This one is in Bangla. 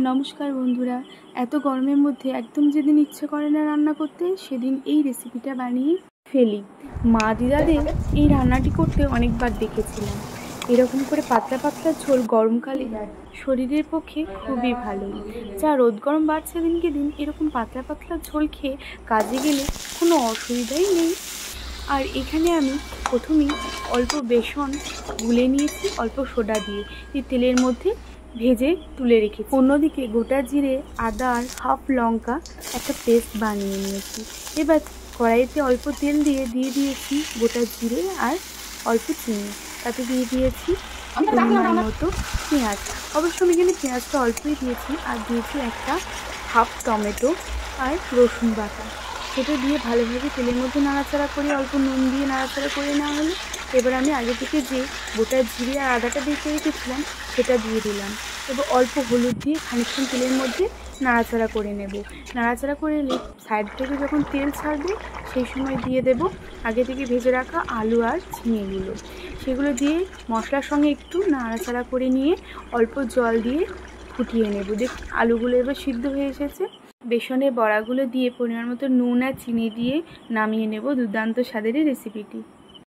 নমস্কার বন্ধুরা, এত গরমের মধ্যে একদম যেদিন ইচ্ছে করে না রান্না করতে সেদিন এই রেসিপিটা বানিয়ে ফেলি। মা দিদাদের এই রান্নাটি করতে অনেকবার দেখেছিলাম। এরকম করে পাতলা পাতলা ঝোল গরমকালে শরীরের পক্ষে খুবই ভালো। যা রোদ গরম বাড়ছে দিনকে দিন, এরকম পাতলা পাতলা ঝোল খেয়ে কাজে গেলে কোনো অসুবিধাই নেই। আর এখানে আমি প্রথমেই অল্প বেসন গুলে নিয়েছি অল্প সোডা দিয়ে, এই তেলের মধ্যে ভেজে তুলে রেখেছি। অন্যদিকে গোটা জিরে, আদা আর হাফ লঙ্কা একটা পেস্ট বানিয়ে নিয়েছি। এবার কড়াইতে অল্প তেল দিয়ে দিয়েছি গোটা জিরে আর অল্প চিনি, তাতে দিয়ে দিয়েছি পরিমাণ মতো পেঁয়াজ। অবশ্য আমি এখানে পেঁয়াজটা অল্পই দিয়েছি, আর দিয়েছি একটা হাফ টমেটো আর রসুন বাটা। সেটা দিয়ে ভালোভাবে তেলের মধ্যে নাড়াচাড়া করে অল্প নুন দিয়ে নাড়াচাড়া করে নেওয়া হলো। এবার আমি আগে থেকে যে গোটা জিরে আর আদাটা দিয়ে রেখেছিলাম সেটা দিয়ে দিলাম। এবার অল্প হলুদ দিয়ে খানিকক্ষণ তেলের মধ্যে নাড়াচাড়া করে নেব। নাড়াচাড়া করে নিয়ে সাইড থেকে যখন তেল ছাড়বে সেই সময় দিয়ে দেব আগে থেকে ভেজে রাখা আলু আর ঝিঙেগুলো। সেগুলো দিয়ে মশলার সঙ্গে একটু নাড়াচাড়া করে নিয়ে অল্প জল দিয়ে ফুটিয়ে নেব। দেখুন আলুগুলো এবার সিদ্ধ হয়ে এসেছে। বেসনের বড়াগুলো দিয়ে পরিমাণ মতো নুন আর চিনি দিয়ে নামিয়ে নেব দুর্দান্ত স্বাদের রেসিপিটি।